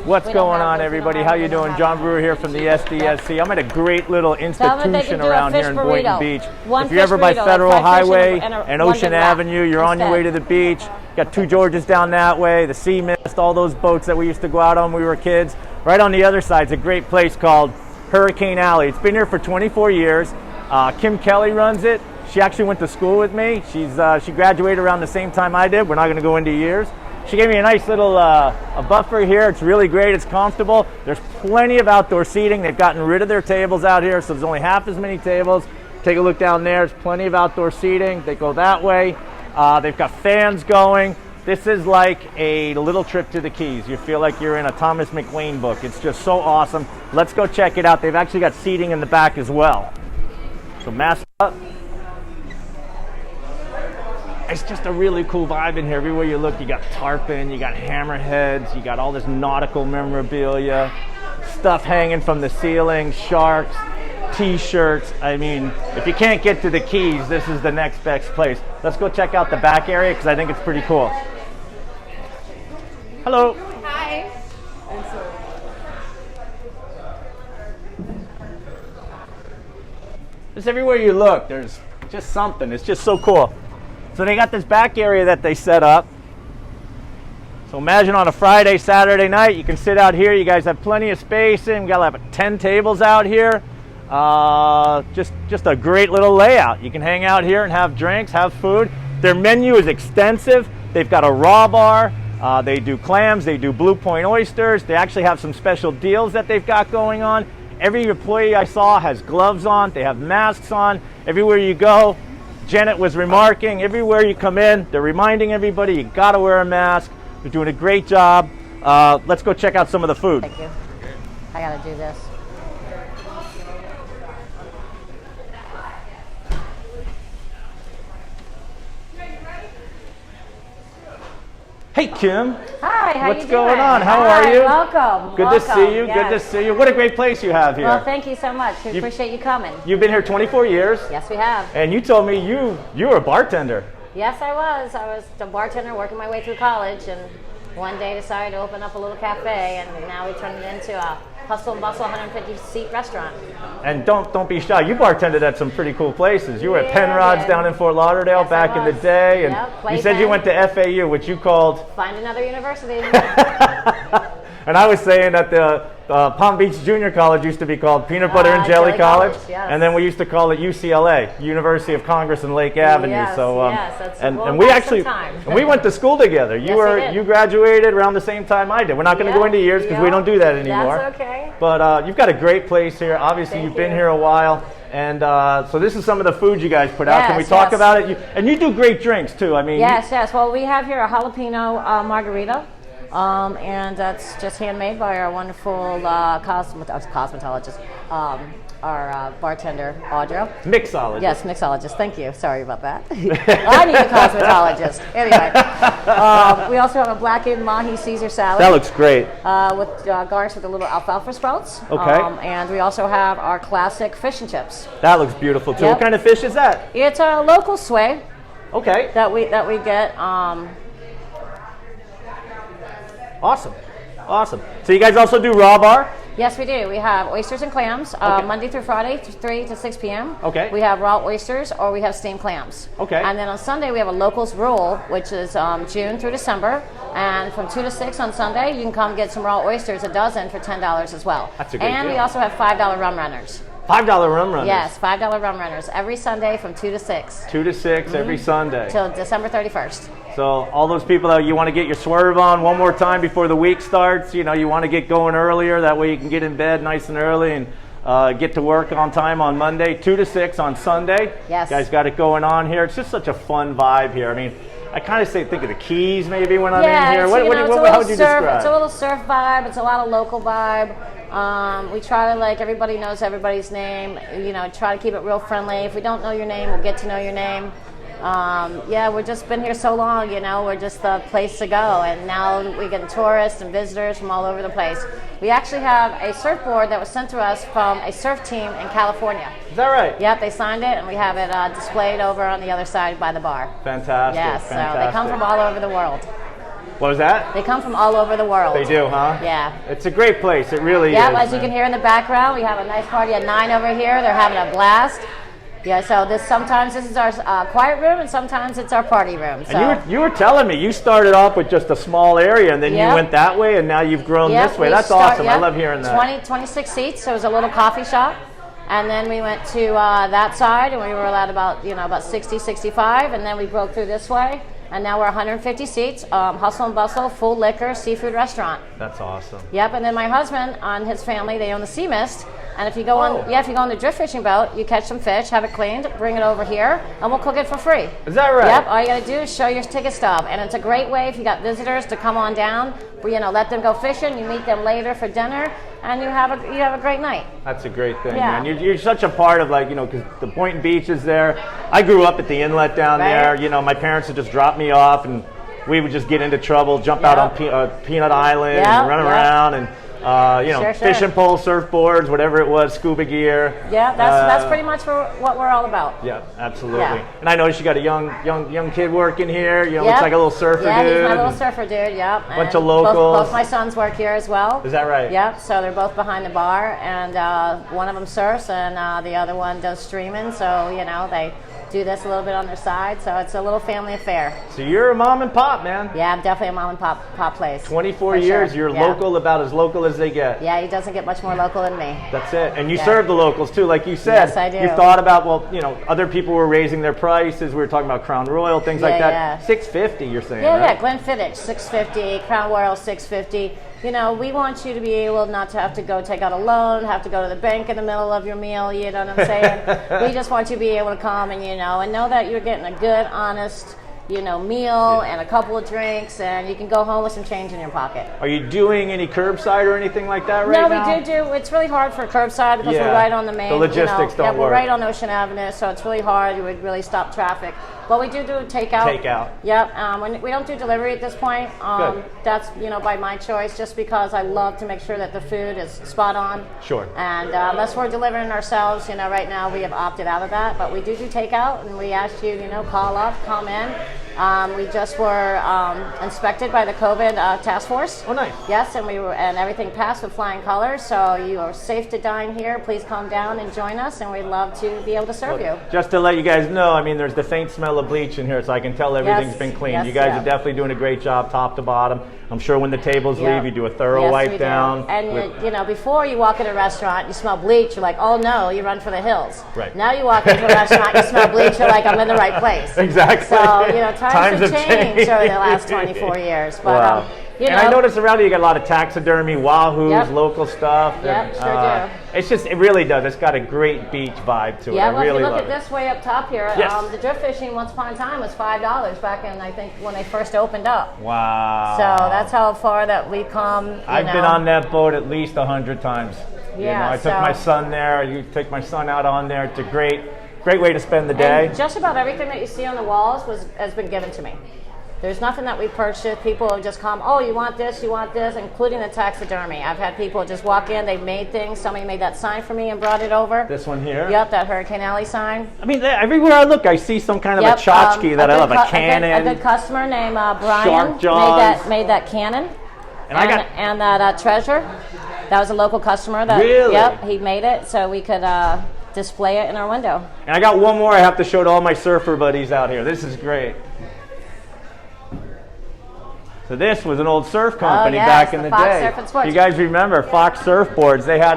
What's going on, everybody? How you doing? John Brewer here from the SDSC. I'm at a great little institution around here in Boynton Beach. If you're ever by Federal Highway and Ocean Avenue, you're on your way to the beach. Got two Georges down that way, the Sea Mist, all those boats that we used to go out on when we were kids. Right on the other side is a great place called Hurricane Alley. It's been here for 24 years. Kim Kelly runs it. She actually went to school with me. She graduated around the same time I did. We're not going to go into years. She gave me a nice little a buffer here. It's really great. It's comfortable. There's plenty of outdoor seating. They've gotten rid of their tables out here, so there's only half as many tables. Take a look down there. There's plenty of outdoor seating. They go that way. They've got fans going. This is like a little trip to the Keys. You feel like you're in a Thomas McWayne book. It's just so awesome. Let's go check it out. They've actually got seating in the back as well. So mask up. It's just a really cool vibe in here. Everywhere you look, you got tarpon, you got hammerheads, you got all this nautical memorabilia, stuff hanging from the ceiling, sharks, t-shirts. I mean, if you can't get to the Keys, this is the next best place. Let's go check out the back area because I think it's pretty cool. Hello. Hi. Just everywhere you look, there's just something. It's just so cool. So they got this back area that they set up. So imagine on a Friday, Saturday night, you can sit out here. You guys have plenty of space in. We got like 10 tables out here. Just a great little layout. You can hang out here and have drinks, have food. Their menu is extensive. They've got a raw bar. They do clams. They do Blue Point oysters. They actually have some special deals that they've got going on. Every employee I saw has gloves on. They have masks on. Everywhere you go, Janet was remarking, everywhere you come in, they're reminding everybody you gotta wear a mask. They're doing a great job. Let's go check out some of the food. Thank you. I gotta do this. Hey, Kim. Hi, how What's you doing? going on? How are you? Welcome. Good to see you. Yes. Good to see you. What a great place you have here. Well, thank you so much. We appreciate you coming. You've been here 24 years. Yes, we have. And you told me you were a bartender. Yes, I was. I was a bartender working my way through college, and one day decided to open up a little cafe, and now we turned it into a hustle and bustle 150-seat restaurant. And don't be shy. You bartended at some pretty cool places. You were at Penrod's down in Fort Lauderdale back in the day, and you said you went to FAU, which you called Find Another University. And I was saying that the Palm Beach Junior College used to be called Peanut Butter and Jelly College, yes. And then we used to call it UCLA, University of Congress and Lake Avenue. Yes, so, yes, and we actually and we went to school together. You graduated around the same time I did. We're not going to go into years because we don't do that anymore. That's okay. But you've got a great place here. Obviously, you've been here a while. And so this is some of the food you guys put out. Can we talk about it? And you do great drinks too. I mean, yes. Well, we have here a jalapeno margarita, and that's just handmade by our wonderful cosmetologist, our bartender, Audra. Mixologist. Yes, mixologist. Thank you. Sorry about that. I need a cosmetologist. Anyway, we also have a blackened mahi Caesar salad. That looks great. With garnished with a little alfalfa sprouts. Okay. And we also have our classic fish and chips. That looks beautiful too. Yep. What kind of fish is that? It's a local sway. Okay. That we get. Awesome. So you guys also do raw bar? Yes, we do. We have oysters and clams Monday through Friday, 3 to 6 p.m. Okay. We have raw oysters or we have steamed clams. Okay. And then on Sunday we have a locals roll, which is June through December. And from 2 to 6 on Sunday, you can come get some raw oysters, a dozen for $10 as well. That's a great And deal. we also have $5 rum runners. $5 rum runners? Yes, $5 rum runners every Sunday from 2 to 6. 2 to 6 every Sunday. Till December 31st. So all those people that you want to get your swerve on one more time before the week starts, you want to get going earlier. That way you can get in bed nice and early and get to work on time on Monday. 2 to 6 on Sunday. Yes. You guys got it going on here. It's just such a fun vibe here. I mean, I kind of think of the Keys maybe when I'm in here. How would you describe? It's a little surf vibe. It's a lot of local vibe. We try to everybody knows everybody's name. Try to keep it real friendly. If we don't know your name, we'll get to know your name. We've just been here so long, we're just the place to go. And now we get tourists and visitors from all over the place. We actually have a surfboard that was sent to us from a surf team in California. Is that right? Yep, they signed it, and we have it displayed over on the other side by the bar. Fantastic. Yes, fantastic. so they come from all over the world. What was that? They come from all over the world. They do, huh? Yeah. It's a great place. It really is. Yeah, as you can hear in the background, we have a nice party at 9 over here. They're having a blast. Yeah, so sometimes this is our quiet room, and sometimes it's our party room. So. And you were telling me you started off with just a small area, and then you went that way, and now you've grown this way. That's awesome. I love hearing that. 26 seats, so it was a little coffee shop. And then we went to that side, and we were allowed about 60, 65, and then we broke through this way. And now we're 150 seats, hustle and bustle, full liquor, seafood restaurant. That's awesome. Yep, and then my husband and his family, they own the Sea Mist. And if you go if you go on the drift fishing boat, you catch some fish, have it cleaned, bring it over here, and we'll cook it for free. Is that right? Yep, all you gotta do is show your ticket stub. And it's a great way if you got visitors to come on down, let them go fishing, you meet them later for dinner, and you have a great night. That's a great thing, man. You're such a part of because the Boynton Beach is there. I grew up at the inlet down there. My parents would just drop me off, and we would just get into trouble, jump out on Peanut Island, and run around, and fishing poles, surfboards, whatever it was, scuba gear. Yeah, that's pretty much what we're all about. Yeah, absolutely. Yeah. And I noticed you got a young kid working here. Looks like a little surfer dude. Yeah, he's my little surfer dude. Yep. Bunch of locals. Both my sons work here as well. Is that right? Yep. So they're both behind the bar, and one of them surfs, and the other one does streaming. So they do this a little bit on their side, so it's a little family affair. So you're a mom and pop, man. Yeah, I'm definitely a mom and pop place. 24 years, sure. You're local, about as local as they get. Yeah, he doesn't get much more local than me. That's it. And you serve the locals too, like you said. Yes, I do. You thought about, other people were raising their prices. We were talking about Crown Royal, things like that. Yeah. $6.50, you're saying, right? Yeah, Glenfiddich, $6.50, Crown Royal, $6.50. We want you to be able not to have to go take out a loan, have to go to the bank in the middle of your meal, you know what I'm saying? We just want you to be able to come and, and know that you're getting a good, honest, meal and a couple of drinks, and you can go home with some change in your pocket. Are you doing any curbside or anything like that right now? No, we do. It's really hard for curbside because we're right on the main. The logistics don't work. We're right on Ocean Avenue, so it's really hard. It would really stop traffic. But we do takeout. Takeout. Yep. We don't do delivery at this point. That's by my choice, just because I love to make sure that the food is spot on. Sure. And unless we're delivering ourselves, right now we have opted out of that. But we do takeout, and we ask you, call up, come in. We just were inspected by the COVID task force. Oh, nice. Yes, and everything passed with flying colors. So you are safe to dine here. Please come down and join us, and we'd love to be able to serve you. Just to let you guys know, there's the faint smell of bleach in here, so I can tell everything's been cleaned. Yes, you guys are definitely doing a great job, top to bottom. I'm sure when the tables leave, you do a thorough wipe down. And before you walk in a restaurant, you smell bleach. You're like, oh no, you run for the hills. Right. Now you walk into a restaurant, you smell bleach. You're like, I'm in the right place. Exactly. So times have changed over the last 24 years. But, wow. And I notice around here you got a lot of taxidermy, wahoos, local stuff. Yep, sure do. It really does. It's got a great beach vibe to it. Yeah, I really if you love look at this way up top here, the drift fishing once upon a time was $5 back in, I think, when they first opened up. Wow. So that's how far that we've come. I've been on that boat at least 100 times. Yeah, I took my son there. You take my son out on there. It's a great way to spend the day. And just about everything that you see on the walls has been given to me. There's nothing that we purchased. People have just come, oh, you want this, including the taxidermy. I've had people just walk in, they made things. Somebody made that sign for me and brought it over. This one here? Yep, that Hurricane Alley sign. Everywhere I look, I see some kind of a tchotchke that I love, a cannon. A good customer named Brian Shark jaws. made that cannon and that treasure. That was a local customer. Really? Yep, he made it so we could display it in our window. And I got one more I have to show to all my surfer buddies out here. This is great. So this was an old surf company back in the Fox day. Surf and Sports. You guys remember Fox Surfboards? They had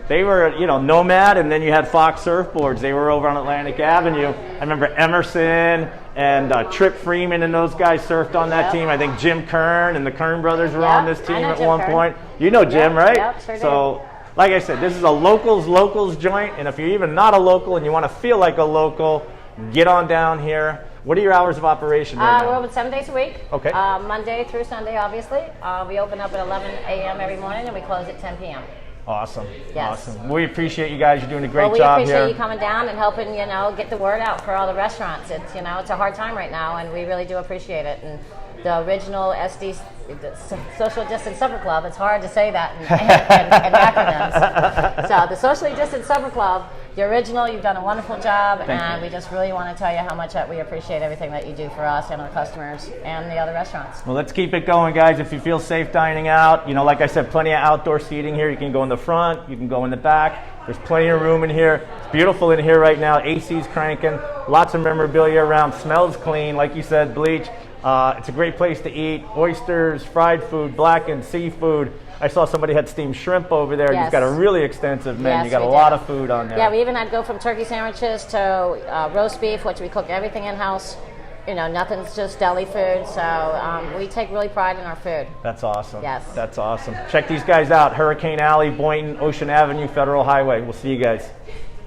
they were Nomad, and then you had Fox Surfboards. They were over on Atlantic Avenue. I remember Emerson and Trip Freeman and those guys surfed on that team. I think Jim Kern and the Kern brothers were on this team at one point. You know Jim, right? Yep, sure so, like I said, this is a locals joint, and if you're even not a local and you want to feel like a local, get on down here. What are your hours of operation right now? We're open 7 days a week. Okay. Monday through Sunday, obviously. We open up at 11 a.m. every morning, and we close at 10 p.m. Awesome. Yes. Awesome. We appreciate you guys. You're doing a great job here. We appreciate you coming down and helping, get the word out for all the restaurants. It's, it's a hard time right now, and we really do appreciate it. And the original SD, the Social Distance Supper Club, it's hard to say that in acronyms. So the Socially Distant Supper Club the original. You've done a wonderful job, Thank and you. we just really want to tell you how much we appreciate everything that you do for us and our customers and the other restaurants. Well, let's keep it going, guys. If you feel safe dining out, you know, like I said, plenty of outdoor seating here. You can go in the front, you can go in the back. There's plenty of room in here. It's beautiful in here right now. AC's cranking. Lots of memorabilia around. Smells clean, like you said, bleach. It's a great place to eat. Oysters, fried food, blackened seafood. I saw somebody had steamed shrimp over there. Yes. You've got a really extensive menu. Yes, You got a we lot do. of food on there. Yeah, we even had go from turkey sandwiches to roast beef, which we cook everything in-house. You know, nothing's just deli food, so we take really pride in our food. That's awesome. Yes. That's awesome. Check these guys out. Hurricane Alley, Boynton, Ocean Avenue, Federal Highway. We'll see you guys.